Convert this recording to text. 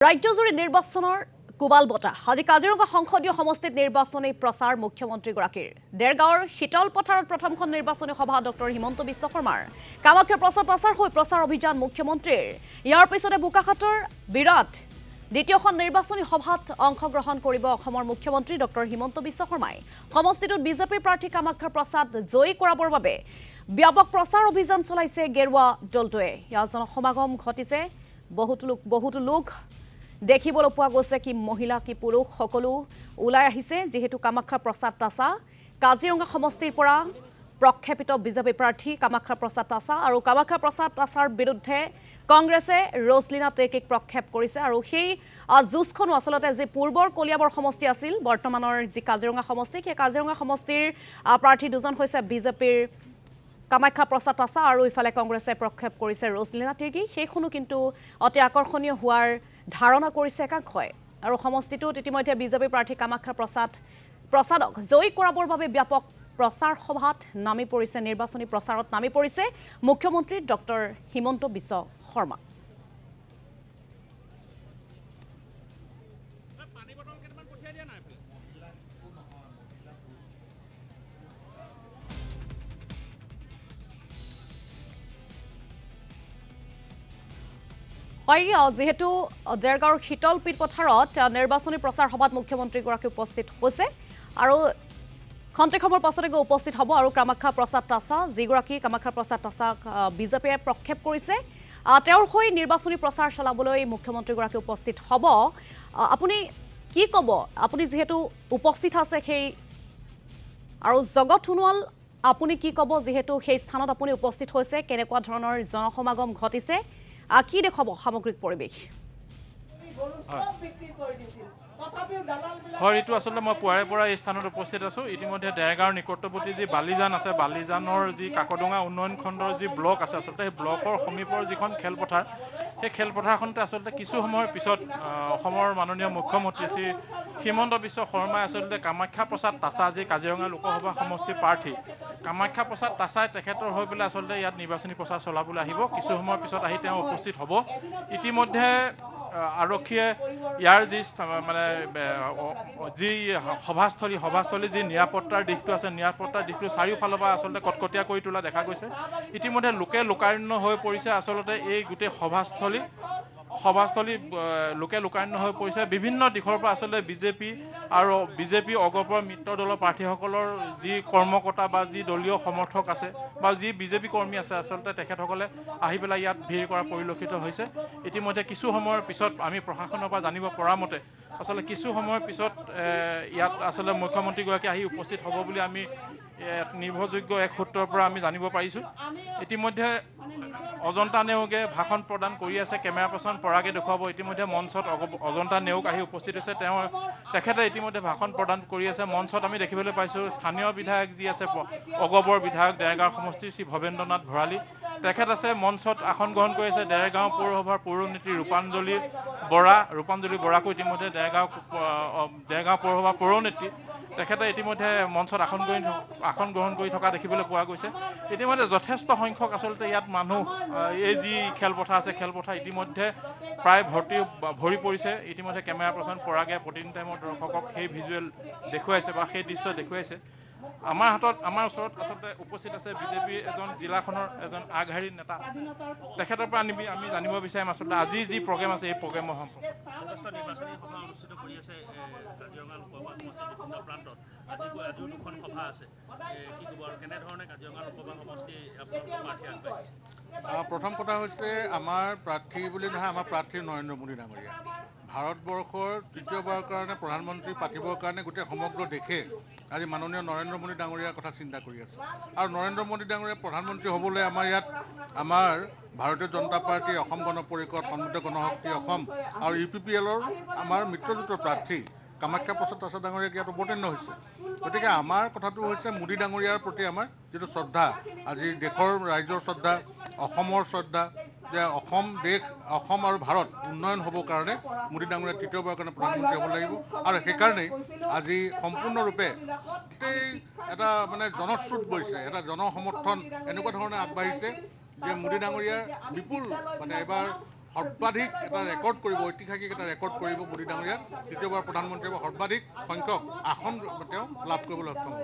ৰাজ্যজুৰি নিৰ্বাচনৰ কুবাল বঁটা আজি কাজিৰঙা সংসদীয় সমষ্টিত নিৰ্বাচনী প্ৰচাৰ মুখ্যমন্ত্ৰীগৰাকীৰ দেৰগাঁৱৰ শীতল পথাৰত প্ৰথমখন নিৰ্বাচনী সভা ডক্টৰ হিমন্ত বিশ্ব শৰ্মাৰ কামাখ্যা প্ৰসাদ আচাৰ হৈ প্ৰচাৰ অভিযান মুখ্যমন্ত্ৰীৰ ইয়াৰ পিছতে বোকাখাতৰ বিৰাট দ্বিতীয়খন নিৰ্বাচনী সভাত অংশগ্ৰহণ কৰিব অসমৰ মুখ্যমন্ত্ৰী ডক্টৰ হিমন্ত বিশ্ব শৰ্মাই সমষ্টিটোত বিজেপি প্ৰাৰ্থী কামাখ্যা প্ৰসাদ জয়ী কৰাবৰ বাবে ব্যাপক প্ৰচাৰ অভিযান চলাইছে গেৰুৱা দলটোৱে ইয়াৰ জনসমাগম ঘটিছে বহুতো লোক দেখিবলৈ পোৱা গৈছে কি মহিলা কি পুৰুষ সকলো ওলাই আহিছে যেহেতু কামাখ্যা প্ৰসাদ তাছা কাজিৰঙা সমষ্টিৰ পৰা প্ৰক্ষেপিত বিজেপি প্ৰাৰ্থী কামাখ্যা প্ৰসাদ তাছা আৰু কামাখ্যা প্ৰসাদ তাছাৰ বিৰুদ্ধে কংগ্ৰেছে ৰছলিনা টেকিক প্ৰক্ষেপ কৰিছে আৰু সেই যুঁজখনো আচলতে যে পূৰ্বৰ কলিয়াবৰ সমষ্টি আছিল বৰ্তমানৰ যি কাজিৰঙা সমষ্টি সেই কাজিৰঙা সমষ্টিৰ প্ৰাৰ্থী দুজন হৈছে বিজেপিৰ কামাখ্যা প্ৰসাদ তাছা আৰু ইফালে কংগ্ৰেছে প্ৰক্ষেপ কৰিছে ৰছলিনা টেকি সেইখনো কিন্তু অতি আকৰ্ষণীয় হোৱাৰ ধাৰণা কৰিছে একাংশই আৰু সমষ্টিটোত ইতিমধ্যে বিজেপি প্ৰাৰ্থী কামাখ্যা প্ৰসাদক জয়ী কৰাবৰ বাবে ব্যাপক প্ৰচাৰ সভাত নামি পৰিছে নিৰ্বাচনী প্ৰচাৰত নামি পৰিছে মুখ্যমন্ত্ৰী ডক্টৰ হিমন্ত বিশ্ব শৰ্মা যেহেতু দেৰগাঁৱৰ শীতল পীঠ পথাৰত নিৰ্বাচনী প্ৰচাৰ সভাত মুখ্যমন্ত্ৰীগৰাকী উপস্থিত হৈছে আৰু খন্তেক সময়ৰ পাছতে গৈ উপস্থিত হ'ব আৰু কামাখ্যা প্ৰসাদ তাছা যিগৰাকী কামাখ্যা প্ৰসাদ তাছাক বিজেপিয়ে প্ৰক্ষেপ কৰিছে তেওঁৰ হৈ নিৰ্বাচনী প্ৰচাৰ চলাবলৈ মুখ্যমন্ত্ৰীগৰাকী উপস্থিত হ'ব আপুনি কি ক'ব আপুনি যেহেতু উপস্থিত আছে সেই আৰু জগত সোণোৱাল আপুনি কি ক'ব যেহেতু সেই স্থানত আপুনি উপস্থিত হৈছে কেনেকুৱা ধৰণৰ জনসমাগম ঘটিছে কি দেখুৱাব সামগ্ৰিক পৰিৱেশ হয় এইটো আচলতে মই পুৱাৰে পৰা এই স্থানত উপস্থিত আছোঁ ইতিমধ্যে দেৰগাঁৱৰ নিকটৱৰ্তী যি বালিজান আছে বালিজানৰ যি কাকডোঙা উন্নয়ন খণ্ডৰ যি ব্লক আছে আচলতে সেই ব্লকৰ সমীপৰ যিখন খেলপথাৰ সেই খেলপথাৰখনতে আচলতে কিছু সময়ৰ পিছত অসমৰ মাননীয় মুখ্যমন্ত্ৰী শ্ৰী হিমন্ত বিশ্ব শৰ্মাই আচলতে কামাখ্যা প্ৰসাদ তাছা যি কাজিৰঙা লোকসভা সমষ্টিৰ প্ৰাৰ্থী কামাখ্যা প্ৰসাদ তাছাই তেখেতৰ হৈ পেলাই আচলতে ইয়াত নিৰ্বাচনী প্ৰচাৰ চলাবলৈ আহিব কিছু সময়ৰ পিছত আহি তেওঁ উপস্থিত হ'ব ইতিমধ্যে আৰক্ষীয়ে ইয়াৰ যি মানে যি সভাস্থলী যি নিৰাপত্তাৰ দিশটো আছে নিৰাপত্তাৰ দিশটো চাৰিওফালৰ পৰা আচলতে কটকটীয়া কৰি তোলা দেখা গৈছে ইতিমধ্যে লোকে লোকাৰণ্য হৈ পৰিছে আচলতে এই গোটেই সভাস্থলী লোকে লোকাৰণ্য হৈ পৰিছে বিভিন্ন দিশৰ পৰা আচলতে বিজেপি অগপৰ মিত্ৰ দলৰ প্ৰাৰ্থীসকলৰ যি কৰ্মকৰ্তা বা যি দলীয় সমৰ্থক আছে বা যি বিজেপি কৰ্মী আছে আচলতে তেখেতসকলে আহি পেলাই ইয়াত ভিৰ কৰা পৰিলক্ষিত হৈছে ইতিমধ্যে কিছু সময়ৰ পিছত আমি প্ৰশাসনৰ পৰা জানিব পৰা মতে আচলতে কিছু সময়ৰ পিছত ইয়াত আচলতে মুখ্যমন্ত্ৰীগৰাকী আহি উপস্থিত হ'ব বুলি আমি নিৰ্ভৰযোগ্য এক সূত্ৰৰ পৰা আমি জানিব পাৰিছোঁ ইতিমধ্যে অজন্তা নেওগে ভাষণ প্ৰদান কৰি আছে কেমেৰা পাৰ্চন পৰাগে দেখুৱাব ইতিমধ্যে মঞ্চত অজন্তা নেওগ আহি উপস্থিত আছে তেখেতে ইতিমধ্যে ভাষণ প্ৰদান কৰি আছে মঞ্চত আমি দেখিবলৈ পাইছোঁ স্থানীয় বিধায়ক যি আছে অগবৰ বিধায়ক দেৰগাঁও সমষ্টিৰ শ্ৰী ভৱেন্দ্ৰ নাথ ভৰালী তেখেত আছে মঞ্চত আসন গ্ৰহণ কৰি আছে দেৰগাঁও পৌৰসভাৰ পৌৰনেত্ৰী ৰূপাঞ্জলি বৰাকো ইতিমধ্যে দেৰগাঁও পৌৰসভাৰ পৌৰনেত্ৰী তেখেতে ইতিমধ্যে মঞ্চত আসন গ্ৰহণ কৰি থকা দেখিবলৈ পোৱা গৈছে ইতিমধ্যে যথেষ্ট সংখ্যক আচলতে ইয়াত মানুহ এই যি খেলপথাৰ আছে খেলপথাৰ ইতিমধ্যে প্ৰায় ভৰি পৰিছে ইতিমধ্যে কেমেৰা পাৰ্চন পৰাগে প্ৰতিদিন টাইমৰ দৰ্শকক সেই ভিজুৱেল দেখুৱাইছে বা সেই দৃশ্য দেখুৱাইছে আমাৰ ওচৰত আচলতে উপস্থিত আছে বিজেপি জিলাখনৰ এজন আগশাৰীৰ নেতা তেখেতৰ পৰা আমি জানিব বিচাৰিম আচলতে আজি যি প্ৰগ্ৰেম আছে এই প্ৰগ্ৰেমৰ সম্পৰ্কে নিৰ্বাচনী সভা অনুষ্ঠিত কৰি আছে কাজিৰঙা লোকসভা সমষ্টিৰ বিভিন্ন প্ৰান্তত আজিও দুখন সভা আছে কি ক'ব আৰু কেনেধৰণে কাজিৰঙা লোকসভা সমষ্টি আপোনালোকৰ প্ৰাৰ্থী আগবাঢ়িছে প্ৰথম কথা হৈছে আমাৰ প্ৰাৰ্থী বুলি নহয় আমাৰ প্ৰাৰ্থী নৰেন্দ্ৰ মোদী ডাঙৰীয়া ভাৰতবৰ্ষৰ তৃতীয়বাৰৰ কাৰণে প্ৰধানমন্ত্ৰী পাতিবৰ কাৰণে গোটেই সমগ্ৰ দেশে আজি মাননীয় নৰেন্দ্ৰ মোদী ডাঙৰীয়াৰ কথা চিন্তা কৰি আছে আৰু নৰেন্দ্ৰ মোদী ডাঙৰীয়া প্ৰধানমন্ত্ৰী হ'বলৈ আমাৰ ইয়াত আমাৰ ভাৰতীয় জনতা পাৰ্টী অসম গণ পৰিষদ সমৃদ্ধ গণশক্তি অসম আৰু UPPLৰ আমাৰ মিত্ৰজোঁটৰ প্ৰাৰ্থী কামাখ্যা প্ৰসাদ তাছা ডাঙৰীয়াক ইয়াত অৱতীৰ্ণ হৈছে গতিকে আমাৰ কথাটো হৈছে মোদী ডাঙৰীয়াৰ প্ৰতি আমাৰ যিটো শ্ৰদ্ধা আজি দেশৰ ৰাইজৰ শ্ৰদ্ধা অসমৰ শ্ৰদ্ধা যে অসম আৰু ভাৰত উন্নয়ন হ'বৰ কাৰণে মোদী ডাঙৰীয়া তৃতীয়বাৰৰ কাৰণে প্ৰধানমন্ত্ৰী হ'ব লাগিব আৰু সেইকাৰণেই আজি সম্পূৰ্ণৰূপে এটা মানে জনস্ৰোত বৈছে এটা জনসমৰ্থন এনেকুৱা ধৰণে আগবাঢ়িছে যে মোদী ডাঙৰীয়াৰ বিপুল মানে এবাৰ সৰ্বাধিক এটা ৰেকৰ্ড কৰিব, ঐতিহাসিক এটা ৰেকৰ্ড কৰিব মোদী ডাঙৰীয়া দ্বিতীয়বাৰ প্ৰধানমন্ত্ৰী হ'ব, সৰ্বাধিক সংখ্যক আসন তেওঁ লাভ কৰিবলৈ সক্ষম হ'ব।